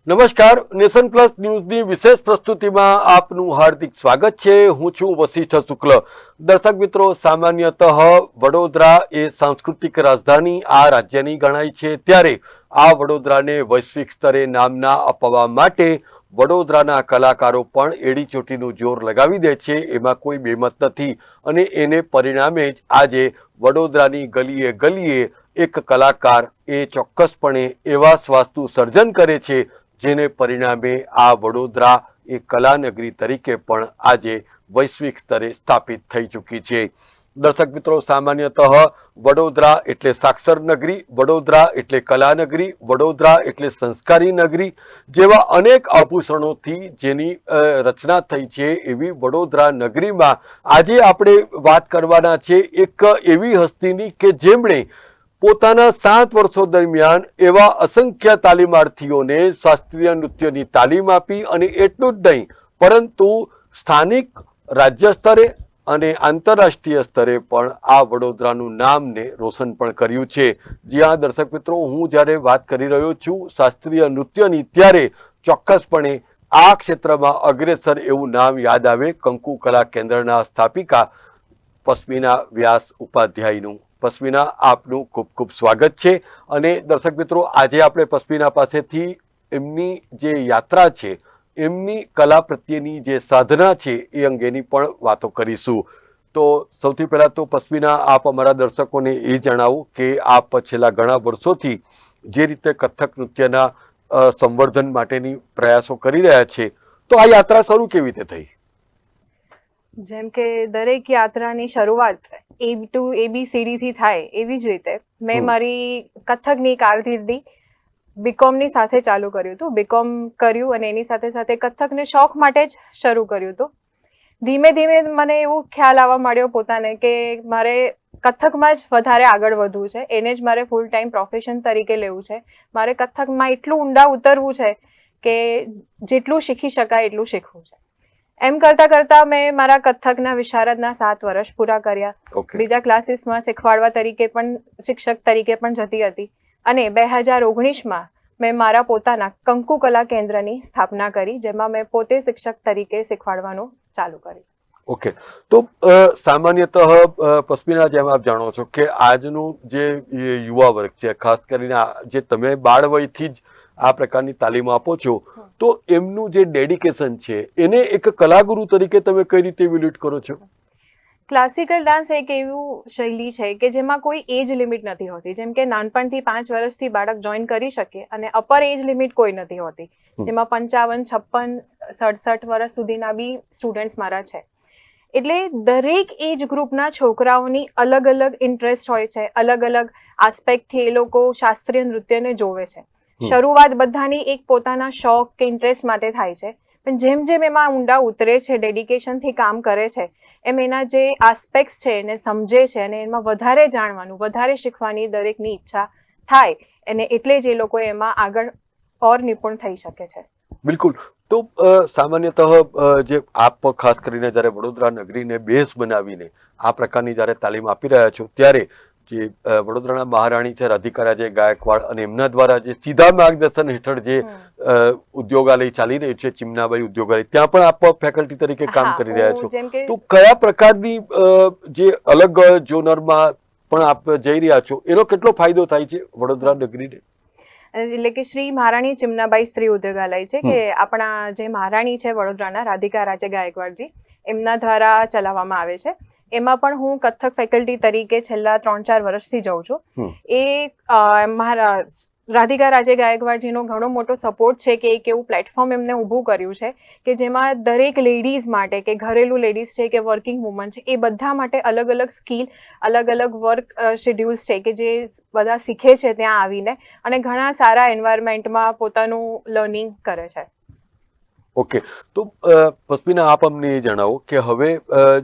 નમસ્કાર, nation plus ન્યૂઝની વિશેષ પ્રસ્તુતિમાં આપનું હાર્દિક સ્વાગત છે. હું છું વશિષ્ઠ શુક્લ. દર્શક મિત્રો, સામાન્યતઃ વડોદરા એ સાંસ્કૃતિક રાજધાની આ રાજ્યની ગણાય છે, ત્યારે આ વડોદરાને વૈશ્વિક સ્તરે નામના અપાવવા માટે વડોદરાના કલાકારો પણ એડી ચોટીનું જોર લગાવી દે છે, એમાં કોઈ બેમત નથી. અને એને પરિણામે જ આજે વડોદરાની ગલીએ ગલીએ એક કલાકાર એ ચોક્કસપણે એવા સ્વાસ્તુ સર્જન કરે છે જેને પરિણામે આ વડોદરા એ કલાનગરી તરીકે પણ આજે વૈશ્વિક સ્તરે સ્થાપિત થઈ ચૂકી છે. દર્શક મિત્રો, સામાન્યતઃ વડોદરા એટલે સાક્ષર નગરી, વડોદરા એટલે કલાનગરી, વડોદરા એટલે સંસ્કારી નગરી જેવા અનેક આભૂષણોથી જેની રચના થઈ છે, એવી વડોદરા નગરીમાં આજે આપણે વાત કરવાના છે એક એવી હસ્તીની કે જેમણે પોતાના 7 વર્ષો દરમિયાન એવા અસંખ્ય તાલીમાર્થીઓને શાસ્ત્રીય નૃત્યની તાલીમ આપી અને એટલું જ નહીં પરંતુ સ્થાનિક, રાજ્ય સ્તરે અને આંતરરાષ્ટ્રીય સ્તરે પણ આ વડોદરાનું નામને રોશન પણ કર્યું છે. જ્યાં દર્શક મિત્રો, હું જ્યારે વાત કરી રહ્યો છું શાસ્ત્રીય નૃત્યની, ત્યારે ચોક્કસપણે આ ક્ષેત્રમાં અગ્રેસર એવું નામ યાદ આવે કંકુ કલા કેન્દ્રના સ્થાપિકા પશ્મિના વ્યાસ ઉપાધ્યાયનું. પશ્મિના, આપનું ખૂબ ખૂબ સ્વાગત છે. અને દર્શક મિત્રો, આજે આપણે પશ્મિના પાસેથી એમની જે યાત્રા છે, એમની કલા પ્રત્યેની જે સાધના છે એ અંગેની પણ વાતો કરીશું. તો સૌથી પહેલાં તો પશ્મિના, આપ અમારા દર્શકોને એ જણાવો કે આપ છેલ્લા ઘણા વર્ષોથી જે રીતે કથક નૃત્યના સંવર્ધન માટેની પ્રયાસો કરી રહ્યા છે, તો આ યાત્રા શરૂ કેવી રીતે થઈ? જેમ કે દરેક યાત્રાની શરૂઆત ABCD થી થાય, એવી જ રીતે મેં મારી કથકની કારકિર્દી બીકોમની સાથે ચાલુ કર્યું હતું. બીકોમ કર્યું અને એની સાથે સાથે કથકને શોખ માટે જ શરૂ કર્યું હતું. ધીમે ધીમે મને એવું ખ્યાલ આવવા માંડ્યો પોતાને કે મારે કથકમાં જ વધારે આગળ વધવું છે, એને જ મારે ફૂલ ટાઈમ પ્રોફેશન તરીકે લેવું છે. મારે કથકમાં એટલું ઊંડા ઉતરવું છે કે જેટલું શીખી શકાય એટલું શીખવું છે. એમ કરતા કરતા મેં મારા કથકના વિશારદના 7 વર્ષ પૂરા કર્યા. બીજા ક્લાસીસમાં શીખવાડવા તરીકે પણ, શિક્ષક તરીકે પણ જતી હતી. અને 2019માં મેં મારા પોતાના કંકુ કલા કેન્દ્રની સ્થાપના કરી, જેમાં મેં પોતે શિક્ષક તરીકે શીખવાડવાનું ચાલુ કર્યું. ઓકે, તો સામાન્યતઃ પશ્મિના, જેમ આપ જાણો છો કે આજનું જે યુવા વર્ગ છે, ખાસ કરીને જે તમે બાળ વયથી જ આ પ્રકારની તાલીમ આપો છો, તો એમનું જે ડેડિકેશન છે એને એક કલાગુરુ તરીકે તમે કઈ રીતે ઇવેલ્યુએટ કરો છો? ક્લાસિકલ ડાન્સ એક એવું શૈલી છે કે જેમાં કોઈ એજ લિમિટ નથી હોતી. જેમ કે નાનપણથી 5 વર્ષથી બાળક જોઈન કરી શકે અને અપર એજ લિમિટ કોઈ નથી હોતી, જેમાં 55, 56, 67 વર્ષ સુધીના બી સ્ટુડન્ટ્સ મારા છે. એટલે દરેક એજ ગ્રુપના છોકરાઓની અલગ અલગ ઇન્ટરેસ્ટ હોય છે, અલગ અલગ આસ્પેક્ટથી એ લોકો શાસ્ત્રીય નૃત્યને જોવે છે. શરૂઆત બધાની એક પોતાના શોખ કે ઇન્ટરેસ્ટ માટે થાય છે, પણ જેમ જેમ એમાં ઊંડા ઉતરે છે, ડેડિકેશનથી કામ કરે છે, એમ એના જે આસ્પેક્ટ્સ છે એને સમજે છે અને એમાં વધારે જાણવાનું, વધારે શીખવાની દરેકની ઈચ્છા થાય, અને એટલે જ એ લોકો એમાં આગળ ઓર નિપુણ થઈ શકે છે. બિલકુલ. તો સામાન્યતઃ જે આપ ખાસ કરીને જ્યારે વડોદરા નગરીને બેઝ બનાવીને આ પ્રકારની જ્યારે તાલીમ આપી રહ્યા છો, ત્યારે જે વડોદરાના મહારાણી છે રાધિકા રાજે ગાયકવાડ, અને એમના દ્વારા જે સીધા માર્ગદર્શન હેઠળ જે ઉદ્યોગાલય ચાલી રહ્યું છે, ચિમનાબાઈ ઉદ્યોગાલય, ત્યાં પણ આપ ફેકલ્ટી તરીકે કામ કરી રહ્યા છો. તો કયા પ્રકારની જે અલગ જોનરમાં પણ આપ જઈ રહ્યા છો, એનો કેટલો ફાયદો થાય છે વડોદરા નગરીને? એટલે કે શ્રી મહારાણી ચિમનાબાઈ સ્ત્રી ઉદ્યોગાલય છે કે આપણા જે મહારાણી છે વડોદરાના, રાધિકા રાજે ગાયકવાડજી, એમના દ્વારા ચલાવવામાં આવે છે. એમાં પણ હું કથક ફેકલ્ટી તરીકે છેલ્લા 3-4 વર્ષથી જાઉં છું. એ મારા રાધિકા રાજે ગાયકવાડજીનો ઘણો મોટો સપોર્ટ છે કે એક એવું પ્લેટફોર્મ એમને ઊભું કર્યું છે કે જેમાં દરેક લેડીઝ માટે, કે ઘરેલું લેડીઝ છે કે વર્કિંગ વુમન છે, એ બધા માટે અલગ અલગ સ્કિલ, અલગ અલગ વર્ક શેડ્યુલ્સ છે કે જે બધા શીખે છે ત્યાં આવીને, અને ઘણા સારા એન્વાયરમેન્ટમાં પોતાનું લર્નિંગ કરે છે. ઓકે, તો પશ્મિના, આપ અમને એ જણાવો કે હવે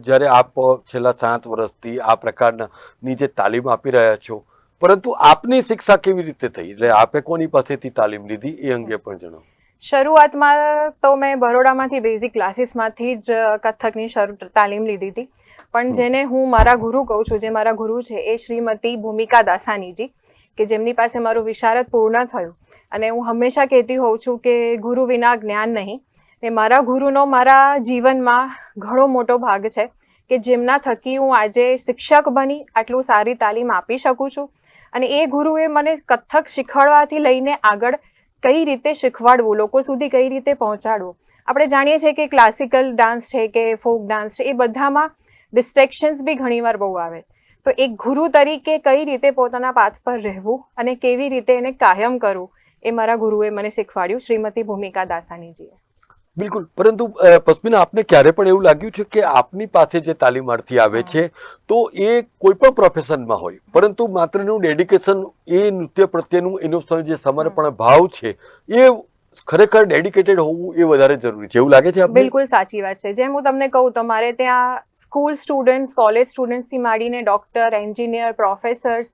જ્યારે આપ છેલ્લા 7 વર્ષથી આ પ્રકારની જે તાલીમ આપી રહ્યા છો, પરંતુ આપની શિક્ષા કેવી રીતે થઈ? એટલે આપે કોની પાસેથી તાલીમ લીધી એ અંગે પણ જણાવો. શરૂઆતમાં તો મેં બરોડામાંથી બેઝિક ક્લાસીસમાંથી જ કથકની તાલીમ લીધી હતી, પણ જેને હું મારા ગુરુ કહું છું, જે મારા ગુરુ છે એ શ્રીમતી ભૂમિકા દાસાનીજી, કે જેમની પાસે મારું વિશારદ પૂર્ણ થયું અને હું હંમેશા કહેતી હોઉં છું કે ગુરુ વિના જ્ઞાન નહીં. ને મારા ગુરુનો મારા જીવનમાં ઘણો મોટો ભાગ છે કે જેમના થકી હું આજે શિક્ષક બની આટલું સારી તાલીમ આપી શકું છું. અને એ ગુરુએ મને કથક શીખવાડવાથી લઈને આગળ કઈ રીતે શીખવાડવું, લોકો સુધી કઈ રીતે પહોંચાડવું. આપણે જાણીએ છીએ કે ક્લાસિકલ ડાન્સ છે કે ફોક ડાન્સ છે, એ બધામાં ડિસ્ટ્રેક્શન્સ બી ઘણીવાર બહુ આવે. તો એક ગુરુ તરીકે કઈ રીતે પોતાના પાથ પર રહેવું અને કેવી રીતે એને કાયમ કરવું, એ મારા ગુરુએ મને શીખવાડ્યું, શ્રીમતી ભૂમિકા દાસાનીજીએ. બિલકુલ. પરંતુ પદ્મિના, આપને ક્યારે પણ એવું લાગ્યું છે કે આપની પાસે જે તાલીમાર્થી આવે છે તો એ કોઈ પણ પ્રોફેશનમાં હોય, પરંતુ માત્ર એનું ડેડિકેશન, એ નૃત્ય પ્રત્યેનું એનો જે સમર્પણ ભાવ છે એ ખરેખર ડેડિકેટેડ હોવું એ વધારે જરૂરી છે, એવું લાગે છે આપને? બિલકુલ સાચી વાત છે. જેમ હું તમને કહું તો મારે ત્યાં સ્કૂલ સ્ટુડન્ટ્સ, કોલેજ સ્ટુડન્ટ્સથી માંડીને ડોક્ટર, એન્જિનિયર, પ્રોફેસર્સ,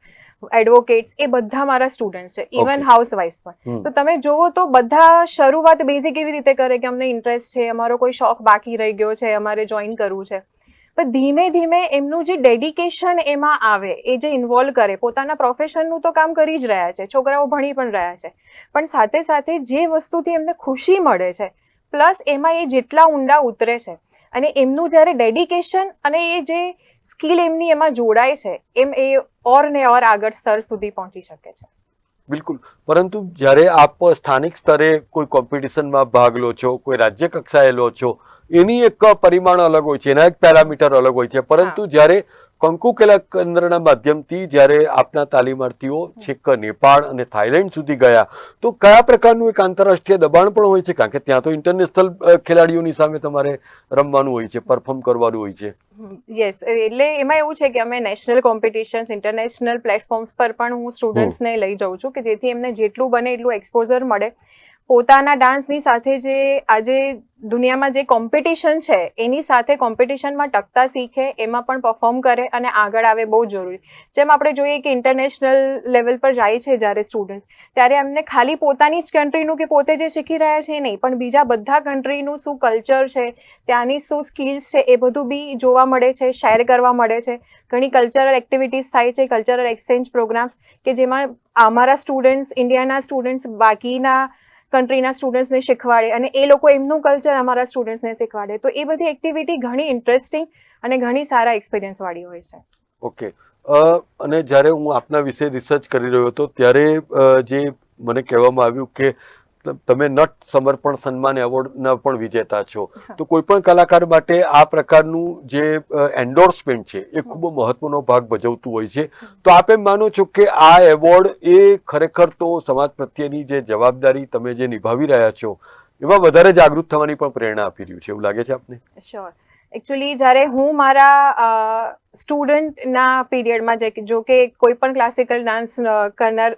એડવોકેટ્સ, એ બધા મારા સ્ટુડન્ટ્સ છે, ઇવન હાઉસવાઇફ પણ. તો તમે જોવો તો બધા શરૂઆત બેઝિક એવી રીતે કરે કે અમને ઇન્ટરેસ્ટ છે, અમારો કોઈ શોખ બાકી રહી ગયો છે, અમારે જોઈન કરવું છે. પણ ધીમે ધીમે એમનું જે ડેડિકેશન એમાં આવે, એ જે ઇન્વોલ્વ કરે, પોતાના પ્રોફેશનનું તો કામ કરી જ રહ્યા છે, છોકરાઓ ભણી પણ રહ્યા છે, પણ સાથે સાથે જે વસ્તુથી એમને ખુશી મળે છે, પ્લસ એમાં એ જેટલા ઊંડા ઉતરે છે અને એમનું જ્યારે ડેડિકેશન અને એ જે સ્કિલ એમની એમાં જોડાય છે, એમ એ ઓર ને ઓર આગળ સ્તર સુધી પહોંચી શકે છે. બિલકુલ. પરંતુ જ્યારે આપ સ્થાનિક સ્તરે કોઈ કોમ્પિટિશનમાં ભાગ લો છો, કોઈ રાજ્ય કક્ષાએ લો છો, એની એક પરિમાણ અલગ હોય છે, એના એક પેરામીટર અલગ હોય છે. પરંતુ જ્યારે કંકુ કલા કેન્દ્રના માધ્યમથી જ્યારે આપના તાલીમાર્થીઓ છેક નેપાળ અને થાઈલેન્ડ સુધી ગયા, તો કયા પ્રકારનું એક આંતરરાષ્ટ્રીય દબાણ પણ હોય છે? કારણ કે ત્યાં તો ઇન્ટરનેશનલ ખેલાડીઓની સામે તમારે રમવાનું હોય છે, પરફોર્મ કરવાનું હોય છે. યસ, એટલે એમાં એવું છે કે અમે નેશનલ કોમ્પિટિશન્સ, ઇન્ટરનેશનલ પ્લેટફોર્મ્સ પર પણ હું સ્ટુડન્ટ્સને લઈ જાઉં છું કે જેથી એમને જેટલું બને એટલું એક્સપોઝર મળે. પોતાના ડાન્સની સાથે જે આજે દુનિયામાં જે કોમ્પિટિશન છે એની સાથે કોમ્પિટિશનમાં ટકતા શીખે, એમાં પણ પરફોર્મ કરે અને આગળ આવે, બહુ જરૂરી. જેમ આપણે જોઈએ કે ઇન્ટરનેશનલ લેવલ પર જાય છે જ્યારે સ્ટુડન્ટ્સ, ત્યારે એમને ખાલી પોતાની જ કન્ટ્રીનું કે પોતે જે શીખી રહ્યા છે એ નહીં, પણ બીજા બધા કન્ટ્રીનું શું કલ્ચર છે, ત્યાંની શું સ્કિલ્સ છે, એ બધું બી જોવા મળે છે, શેર કરવા મળે છે. ઘણી કલ્ચરલ એક્ટિવિટીઝ થાય છે, કલ્ચરલ એક્સચેન્જ પ્રોગ્રામ્સ, કે જેમાં અમારા સ્ટુડન્ટ્સ, ઇન્ડિયાના સ્ટુડન્ટ્સ બાકીના કન્ટ્રીના સ્ટુડન્ટ્સને શીખવાડે અને એ લોકો એમનું કલ્ચર અમારા સ્ટુડન્ટ્સને શીખવાડે. તો એ બધી એક્ટિવિટી ઘણી ઇન્ટરેસ્ટિંગ અને ઘણી સારા એક્સપિરિયન્સવાળી હોય છે. ઓકે. અને જ્યારે હું આપના વિશે રિસર્ચ કરી રહ્યો હતો ત્યારે જે મને કહેવામાં આવ્યું કે તમે નટ સમર્પણ સન્માન એવોર્ડના પણ વિજેતા છો, તો કોઈ પણ કલાકાર માટે આ પ્રકારનું જે એન્ડોર્સમેન્ટ છે એ ખૂબ મહત્વનો ભાગ ભજવતું હોય છે. તો આપ એમ માનો છો કે આ એવોર્ડ એ ખરેખર તો સમાજ પ્રત્યેની જે જવાબદારી તમે જે નિભાવી રહ્યા છો એમાં વધારે જાગૃત થવાની પણ પ્રેરણા આપી રહ્યું છે, એવું લાગે છે આપને? શ્યોર. એકચ્યુઅલી જ્યારે હું મારા સ્ટુડન્ટના પીરિયડમાં, જો કે કોઈ પણ ક્લાસિકલ ડાન્સ કરનાર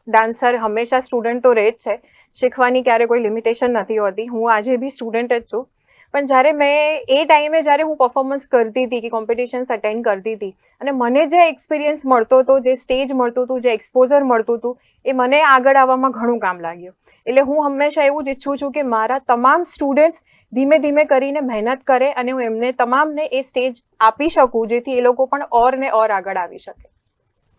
ડાન્સર હંમેશા સ્ટુડન્ટ તો રહે જ છે, શીખવાની ક્યારે કોઈ લિમિટેશન નથી હોતી. હું આજે બી સ્ટુડન્ટ જ છું. પણ જ્યારે મેં એ ટાઈમે જ્યારે હું પરફોર્મન્સ કરતી હતી કે કોમ્પિટિશન્સ અટેન્ડ કરતી હતી અને મને જે એક્સપિરિયન્સ મળતો હતો, જે સ્ટેજ મળતું હતું, જે એક્સપોઝર મળતું હતું, એ મને આગળ આવવામાં ઘણું કામ લાગ્યું. એટલે હું હંમેશા એવું જ ઈચ્છું છું કે મારા તમામ સ્ટુડન્ટ્સ ધીમે ધીમે કરીને મહેનત કરે અને હું એમને તમામને એ સ્ટેજ આપી શકું જેથી એ લોકો પણ ઓર ને ઓર આગળ આવી શકે.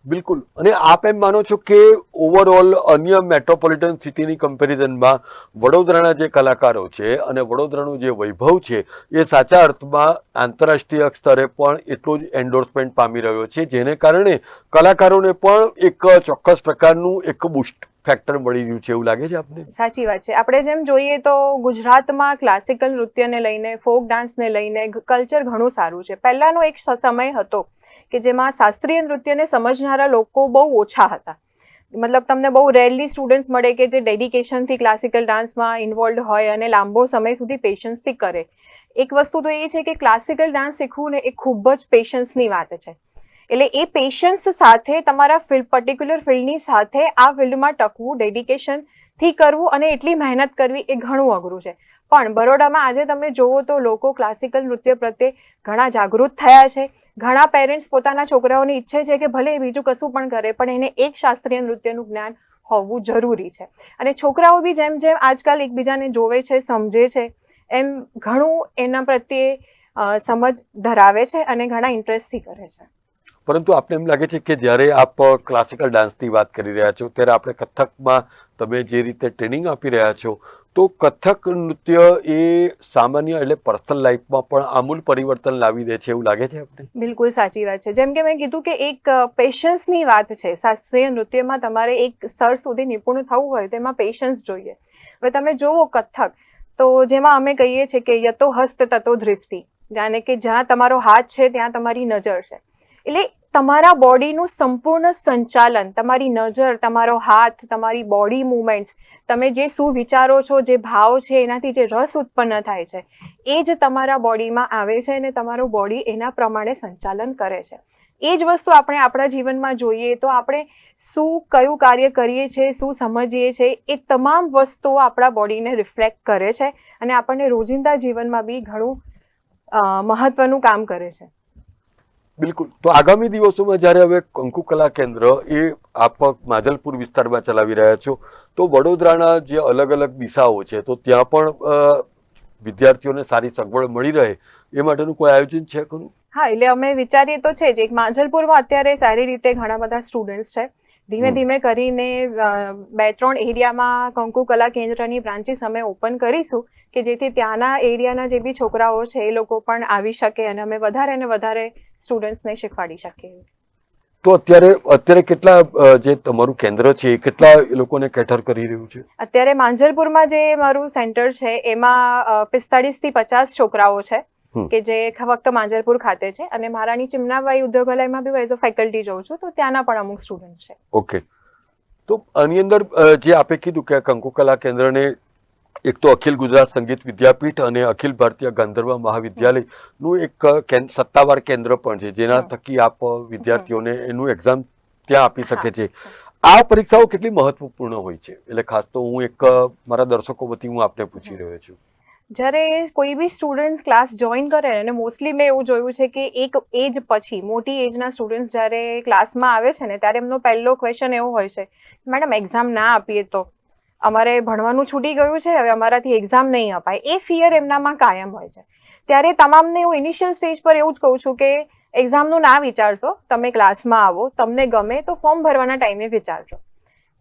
બિલકુલ. અને આપ એમ માનો છો કે ઓવરઓલ અન્ય મેટ્રોપોલિટન સિટીની કમ્પેરિઝનમાં વડોદરાના જે કલાકારો છે અને વડોદરાનું જે વૈભવ છે એ સાચા અર્થમાં આંતરરાષ્ટ્રીય સ્તરે પણ એટલો જ એન્ડોર્સમેન્ટ પામી રહ્યો છે, જેને કારણે કલાકારોને પણ એક ચોક્કસ પ્રકારનું એક બુસ્ટ ફેક્ટર મળી રહ્યું છે, એવું લાગે છે આપને? સાચી વાત છે. આપણે જેમ જોઈએ તો ગુજરાતમાં ક્લાસિકલ નૃત્યને લઈને, ફોક ડાન્સને લઈને કલ્ચર ઘણું સારું છે. પહેલાનો એક સમય હતો કે જેમાં શાસ્ત્રીય નૃત્યને સમજનારા લોકો બહુ ઓછા હતા. મતલબ તમને બહુ રેરલી સ્ટુડન્ટ્સ મળે કે જે ડેડિકેશનથી ક્લાસિકલ ડાન્સમાં ઇન્વોલ્વ હોય અને લાંબો સમય સુધી પેશન્સથી કરે. એક વસ્તુ તો એ છે કે ક્લાસિકલ ડાન્સ શીખવું ને એ ખૂબ જ પેશન્સની વાત છે. એટલે એ પેશન્સ સાથે તમારા પર્ટિક્યુલર ફિલ્ડની સાથે આ ફિલ્ડમાં ટકવું, ડેડિકેશનથી કરવું અને એટલી મહેનત કરવી એ ઘણું અઘરું છે. પણ બરોડામાં આજે તમે જોવો તો લોકો ક્લાસિકલ નૃત્ય પ્રત્યે ઘણા જાગૃત થયા છે. ઘણા પેરેન્ટ્સ પોતાના છોકરાઓને ઈચ્છે છે કે ભલે બીજું કશું પણ કરે પણ એને એક શાસ્ત્રીય નૃત્યનું જ્ઞાન હોવું જરૂરી છે. અને છોકરાઓ બી જેમ જેમ આજકાલ એકબીજાને જોવે છે, સમજે છે, એમ ઘણું એના પ્રત્યે સમજ ધરાવે છે અને ઘણા ઇન્ટરેસ્ટથી કરે છે. પરંતુ આપને એમ લાગે છે કે જ્યારે આપ ક્લાસિકલ ડાન્સની વાત કરી રહ્યા છો ત્યારે આપણે કથકમાં તમે જે રીતે ટ્રેનિંગ આપી રહ્યા છો, તો કથક નૃત્ય એ સામાન્ય એટલે પર્સનલ લાઈફમાં પણ આમૂલ પરિવર્તન લાવી દે છે એવું લાગે છે આપને? બિલકુલ સાચી વાત છે. જેમ કે મેં કીધું કે એક પેશન્સની વાત છે. શાસ્ત્રીય નૃત્યમાં તમારે એક સ્તર સુધી નિપુણ થવું હોય તો એમાં પેશન્સ જોઈએ. હવે તમે જુઓ કથક, તો જેમાં અમે કહીએ છીએ કે યતો હસ્ત તતો દૃષ્ટિ, જાણે કે જ્યાં તમારો હાથ છે ત્યાં તમારી નજર છે. એટલે તમારા બોડીનું સંપૂર્ણ સંચાલન, તમારી નજર, તમારો હાથ, તમારી બોડી મુવમેન્ટ્સ, તમે જે શું વિચારો છો, જે ભાવ છે, એનાથી જે રસ ઉત્પન્ન થાય છે, એ જ તમારા બોડીમાં આવે છે અને તમારું બોડી એના પ્રમાણે સંચાલન કરે છે. એ જ વસ્તુ આપણે આપણા જીવનમાં જોઈએ તો આપણે શું કયું કાર્ય કરીએ છીએ, શું સમજીએ છીએ, એ તમામ વસ્તુઓ આપણા બોડીને રિફ્લેક્ટ કરે છે અને આપણને રોજિંદા જીવનમાં બી ઘણું મહત્વનું કામ કરે છે. બિલકુલ. તો આગામી દિવસોમાં જ્યારે હવે કંકુ કલા કેન્દ્ર એ આપ માજલપુર વિસ્તારમાં ચલાવી રહ્યા છો, તો વડોદરાના જે અલગ અલગ દિશાઓ છે તો ત્યાં પણ વિદ્યાર્થીઓને સારી સગવડ મળી રહે એ માટેનું કોઈ આયોજન છે ખરું? હા, એટલે અમે વિચારીએ તો છે જ. એક માંજલપુરમાં અત્યારે સારી રીતે ઘણા બધા સ્ટુડન્ટ્સ છે. ધીમે ધીમે કરીને 2-3 એરિયામાં કંકુ કલા કેન્દ્રની બ્રાન્ચીસ અમે ઓપન કરીશું કે જેથી ત્યાંના એરિયાના જે બી છોકરાઓ છે એ લોકો પણ આવી શકે અને અમે વધારે ને વધારે સ્ટુડન્ટ્સને શીખવાડી શકીએ. તો અત્યારે કેટલા જે તમારું કેન્દ્ર છે એ કેટલા એ લોકોને કેટર કરી રહ્યું છે? અત્યારે માંજલપુરમાં જે મારું સેન્ટર છે એમાં 45 થી 50 છોકરાઓ છે કે જે ફક્ત માંજલપુર ખાતે છે અને મહારાણી ચિમનાબાઈ ઉદ્યોગાલયમાં બી એઝ અ ફેકલ્ટી જોઉં છું, તો ત્યાંના પણ અમુક સ્ટુડન્ટ છે. ઓકે. તો આની અંદર જે આપે કીધું કે કંકુ કલા કેન્દ્રને એક તો અખિલ ગુજરાત સંગીત વિદ્યાપીઠ અને અખિલ ભારતીય ગાંધર્વ મહાવિદ્યાલયનું એક સત્તાવાર કેન્દ્ર પણ છે જેના થકી આપ વિદ્યાર્થીઓને એનું એક્ઝામ ત્યાં આપી શકે છે. આ પરીક્ષાઓ કેટલી મહત્વપૂર્ણ હોય છે? એટલે ખાસ તો હું એક મારા દર્શકો વતી હું આપને પૂછી રહ્યો છું. જ્યારે કોઈ બી સ્ટુડન્ટ્સ ક્લાસ જોઈન કરે અને મોસ્ટલી મેં એવું જોયું છે કે એક એજ પછી મોટી એજના સ્ટુડન્ટ્સ જ્યારે ક્લાસમાં આવે છે ને ત્યારે એમનો પહેલો ક્વેશ્ચન એવો હોય છે, મેડમ એક્ઝામ ના આપીએ તો અમારે ભણવાનું છૂટી ગયું છે, હવે અમારાથી એક્ઝામ નહીં અપાય. એ ફિયર એમનામાં કાયમ હોય છે. ત્યારે તમામને હું ઇનિશિયલ સ્ટેજ પર એવું જ કહું છું કે એક્ઝામનું ના વિચારશો, તમે ક્લાસમાં આવો, તમને ગમે તો ફોર્મ ભરવાના ટાઈમે વિચારજો.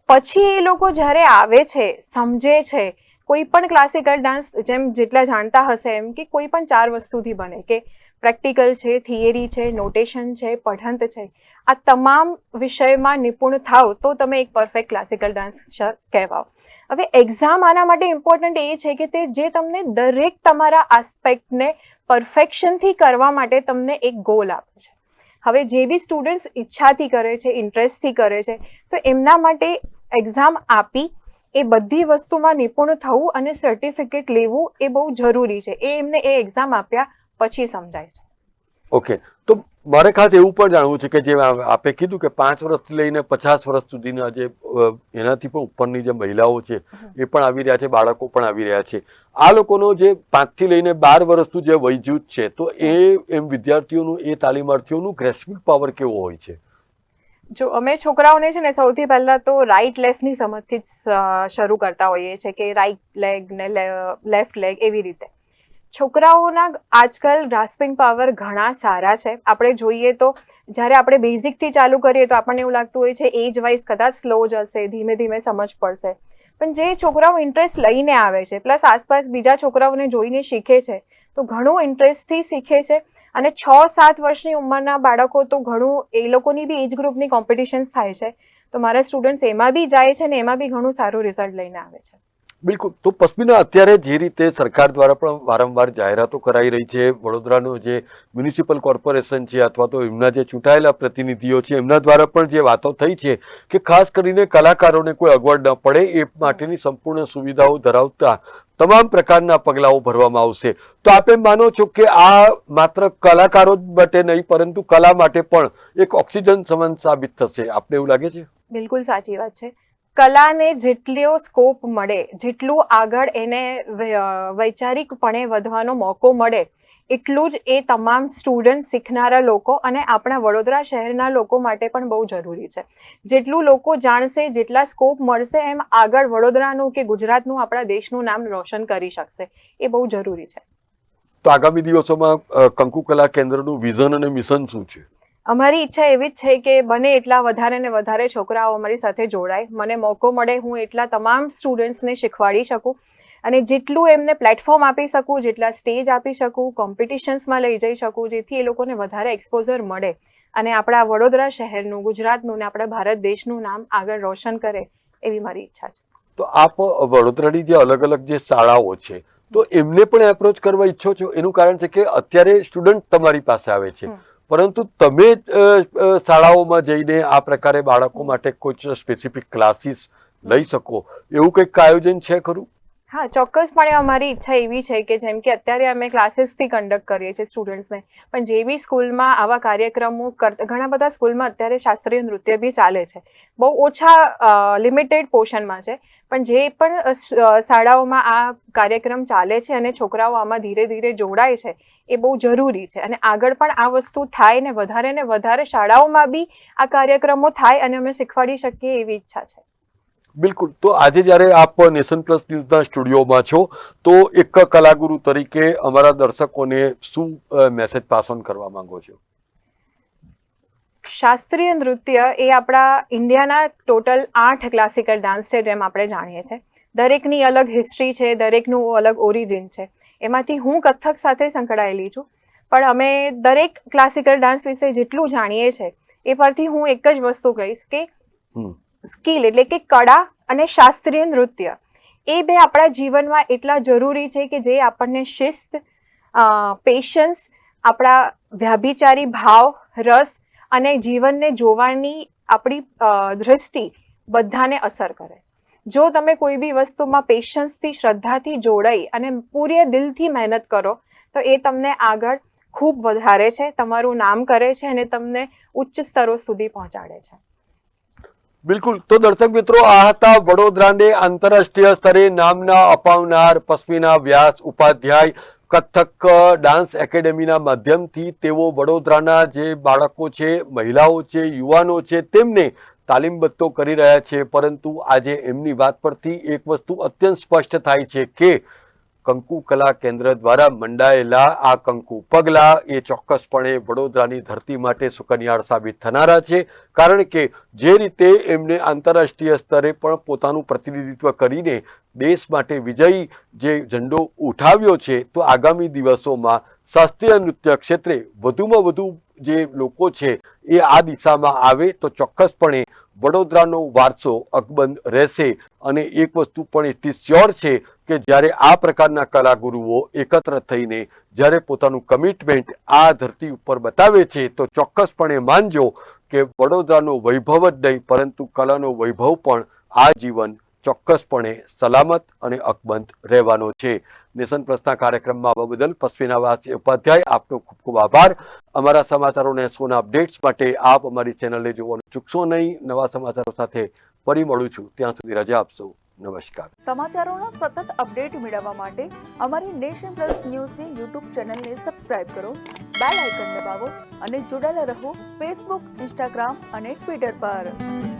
પછી એ લોકો જ્યારે આવે છે, સમજે છે, કોઈ પણ ક્લાસિકલ ડાન્સ જેમ જેટલા જાણતા હશે એમ કે કોઈ પણ 4 વસ્તુથી બને કે પ્રેક્ટિકલ છે, થિયરી છે, નોટેશન છે, પઠંત છે. આ તમામ વિષયમાં નિપુણ થાવ તો તમે એક પરફેક્ટ ક્લાસિકલ ડાન્સર કહેવાઓ. હવે એક્ઝામ આના માટે ઇમ્પોર્ટન્ટ એ છે કે તે જે તમને દરેક તમારા આસ્પેક્ટને પરફેક્શનથી કરવા માટે તમને એક ગોલ આપે છે. હવે જે બી સ્ટુડન્ટ્સ ઈચ્છાથી કરે છે, ઇન્ટરેસ્ટથી કરે છે, તો એમના માટે એક્ઝામ આપી એ બધી વસ્તુમાં નિપુણ થવું અને સર્ટિફિકેટ લેવું એ બહુ જરૂરી છે. એ એમને એ એક્ઝામ આપ્યા પછી સમજાય છે. ઓકે. તો મારે ખાસ એવું પણ જાણવું છે કે જે આપે કીધું કે 5 વર્ષથી લઈને 50 વર્ષ સુધીના જે એનાથી પણ ઉપરની જે મહિલાઓ છે એ પણ આવી રહ્યા છે, બાળકો પણ આવી રહ્યા છે. આ લોકોનો જે 5 થી લઈને 12 વર્ષનું જે વય જૂથ છે તો એમ વિદ્યાર્થીઓનું, એ તાલીમાર્થીઓનું ગ્રેસ્પિંગ પાવર કેવો હોય છે? જો અમે છોકરાઓને છે ને સૌથી પહેલા તો રાઈટ લેફ્ટની સમજથી જ શરૂ કરતા હોઈએ છીએ કે રાઈટ લેગ ને લેફ્ટ લેગ એવી રીતે. છોકરાઓના આજકાલ ગ્રાસ્પિંગ પાવર ઘણા સારા છે. આપણે જોઈએ તો જ્યારે આપણે બેઝિકથી ચાલુ કરીએ તો આપણને એવું લાગતું હોય છે એજ વાઇઝ કદાચ સ્લો જશે, ધીમે ધીમે સમજ પડશે. પણ જે છોકરાઓ ઇન્ટરેસ્ટ લઈને આવે છે પ્લસ આસપાસ બીજા છોકરાઓને જોઈને શીખે છે તો ઘણું ઇન્ટરેસ્ટથી શીખે છે. અને 6-7 વર્ષની ઉંમરના બાળકો તો ઘણું એ લોકોની બી એજ ગ્રુપની કોમ્પિટિશન્સ થાય છે, તો મારા સ્ટુડન્ટ્સ એમાં બી જાય છે ને એમાં બી ઘણું સારું રિઝલ્ટ લઈને આવે છે. બિલકુલ. તો પસ્મિના, અત્યારે જે રીતે સરકાર દ્વારા પણ વારંવાર જાહેરાતો કરાઈ રહી છે, વડોદરાનો જે મ્યુનિસિપલ કોર્પોરેશન છે અથવા તો એમના જે ચૂંટાયેલા પ્રતિનિધિઓ છે એમના દ્વારા પણ જે વાતો થઈ છે કે ખાસ કરીને કલાકારોને કોઈ અગવડ ન પડે એ માટેની સંપૂર્ણ સુવિધાઓ ધરાવતા તમામ પ્રકારના પગલાઓ ભરવામાં આવશે. તો આપ એમ માનો છો કે આ માત્ર કલાકારો માટે નહીં પરંતુ કલા માટે પણ એક ઓક્સિજન સમાન સાબિત થશે? આપને એવું લાગે છે? બિલકુલ સાચી વાત છે. કલાને જેટલો સ્કોપ મળે, જેટલું આગળ એને વૈચારિકપણે વધવાનો મોકો મળે, એટલું જ એ તમામ સ્ટુડન્ટ, શીખનારા લોકો અને આપણા વડોદરા શહેરના લોકો માટે પણ બહુ જરૂરી છે. જેટલું લોકો જાણશે, જેટલા સ્કોપ મળશે, એમ આગળ વડોદરાનું કે ગુજરાતનું, આપણા દેશનું નામ રોશન કરી શકશે. એ બહુ જરૂરી છે. તો આગામી દિવસોમાં કંકુ કલા કેન્દ્રનું વિઝન અને મિશન શું છે? અમારી ઈચ્છા એવી જ છે કે બને એટલા વધારે ને વધારે છોકરાઓ અમારી સાથે જોડાય, મને મોકો મળે હું એટલા તમામ સ્ટુડન્ટ્સને શીખવાડી શકું અને જેટલું એમને પ્લેટફોર્મ આપી શકું, જેટલા સ્ટેજ આપી શકું, કોમ્પિટિશન્સમાં લઈ જઈ શકું, જેથી એ લોકોને વધારે એક્સપોઝર મળે અને આપણા વડોદરા શહેરનું, ગુજરાતનું ને આપણા ભારત દેશનું નામ આગળ રોશન કરે એવી મારી ઈચ્છા છે. તો આપ વડોદરાની જે અલગ અલગ જે શાળાઓ છે તો એમને પણ એપ્રોચ કરવા ઈચ્છો છો? એનું કારણ છે કે અત્યારે સ્ટુડન્ટ તમારી પાસે આવે છે, પરંતુ તમે શાળાઓમાં જઈને આ પ્રકારે બાળકો માટે કોઈ સ્પેસિફિક ક્લાસીસ લઈ શકો એવું કંઈક આયોજન છે ખરું? હા, ચોક્કસપણે અમારી ઈચ્છા એવી છે કે જેમ કે અત્યારે અમે ક્લાસીસથી કન્ડક્ટ કરીએ છીએ સ્ટુડન્ટ્સને, પણ જે બી સ્કૂલમાં આવા કાર્યક્રમો ઘણા બધા સ્કૂલમાં અત્યારે શાસ્ત્રીય નૃત્ય બી ચાલે છે, બહુ ઓછા લિમિટેડ પોર્શનમાં છે, પણ જે પણ શાળાઓમાં આ કાર્યક્રમ ચાલે છે અને છોકરાઓ આમાં ધીરે ધીરે જોડાય છે એ બહુ જરૂરી છે અને આગળ પણ આ વસ્તુ થાય ને વધારે શાળાઓમાં બી આ કાર્યક્રમો થાય અને અમે શીખવાડી શકીએ એવી ઈચ્છા છે. બિલકુલ. તો આજે જ્યારે આપ નેશન પ્લસ ન્યૂઝના સ્ટુડિયોમાં છો તો એક કલાગુરુ તરીકે અમારા દર્શકોને શું મેસેજ પાસ ઓન કરવા માંગો છો? શાસ્ત્રીય નૃત્ય એ આપણા ઇન્ડિયાના ટોટલ 8 ક્લાસિકલ ડાન્સ છે, જેમ આપણે જાણીએ છીએ. દરેકની અલગ હિસ્ટ્રી છે, દરેકનું અલગ ઓરિજિન છે. એમાંથી હું કથક સાથે સંકળાયેલી છું, પણ અમે દરેક ક્લાસિકલ ડાન્સ વિશે જેટલું જાણીએ છીએ એ પરથી હું એક જ વસ્તુ કહીશ કે સ્કિલ એટલે કે કળા અને શાસ્ત્રીય નૃત્ય એ બે આપણા જીવનમાં એટલા જરૂરી છે કે જે આપણને શિસ્ત, પેશન્સ, આપણા વ્યાભિચારી ભાવ, રસ અને જીવનને જોવાની આપણી દૃષ્ટિ બધાને અસર કરે. જો તમે કોઈ બી વસ્તુમાં પેશન્સથી, શ્રદ્ધાથી જોડાઈ અને પૂરે દિલથી મહેનત કરો તો એ તમને આગળ ખૂબ વધારે છે, તમારું નામ કરે છે અને તમને ઉચ્ચ સ્તરો સુધી પહોંચાડે છે. બિલકુલ. તો દર્શક મિત્રો, આ હતા વડોદરાને આંતરરાષ્ટ્રીય સ્તરે નામના અપાવનાર પશ્મિના વ્યાસ ઉપાધ્યાય. કથક ડાન્સ એકેડેમીના માધ્યમથી તેઓ વડોદરાના જે બાળકો છે, મહિલાઓ છે, યુવાનો છે તેમને તાલીમબદ્ધો કરી રહ્યા છે. પરંતુ આજે એમની વાત પરથી એક વસ્તુ અત્યંત સ્પષ્ટ થાય છે કે કંકુ કલા કેન્દ્ર દ્વારા મંડાયેલા આ કંકુ પગલા એ ચોક્કસપણે વડોદરાની ધરતી માટે સુકન્યાળ સાબિત થનારા છે. કારણ કે જે રીતે એમને આંતરરાષ્ટ્રીય સ્તરે પણ પોતાનું પ્રતિનિધિત્વ કરીને દેશ માટે વિજયી જે ઝંડો ઉઠાવ્યો છે, તો આગામી દિવસોમાં શાસ્ત્રીય નૃત્ય ક્ષેત્રે વધુમાં વધુ જે લોકો છે એ આ દિશામાં આવે તો ચોક્કસપણે વડોદરાનો વારસો અકબંધ રહેશે. અને એક વસ્તુ પણ એટલી શ્યોર છે કે જ્યારે આ પ્રકારના કલાગુરુઓ એકત્ર થઈને જ્યારે પોતાનું કમિટમેન્ટ આ ધરતી ઉપર બતાવે છે તો ચોક્કસપણે માનજો કે વડોદરાનો વૈભવ જ નહીં પરંતુ કલાનો વૈભવ પણ આજીવન ચોક્કસપણે સલામત અને અકબંધ રહેવાનો છે. નેશન પ્લસના કાર્યક્રમમાં આવવા બદલ પશ્મિના વ્યાસ ઉપાધ્યાય આપનો ખૂબ ખૂબ આભાર. અમારા સમાચારોને સોના અપડેટ્સ માટે આપ અમારી ચેનલને જોવાનું ચૂકશો નહીં. નવા સમાચારો સાથે ફરી મળું છું, ત્યાં સુધી રજા આપશો. નમસ્કાર. સમાચારોનો સતત અપડેટ મેળવવા માટે અમારી નેશન પ્લસ ન્યૂઝની યુટ્યુબ ચેનલને સબસ્ક્રાઇબ કરો, બેલ આઇકન દબાવો અને જોડાયેલા રહો ફેસબુક, ઇન્સ્ટાગ્રામ અને ટ્વિટર પર.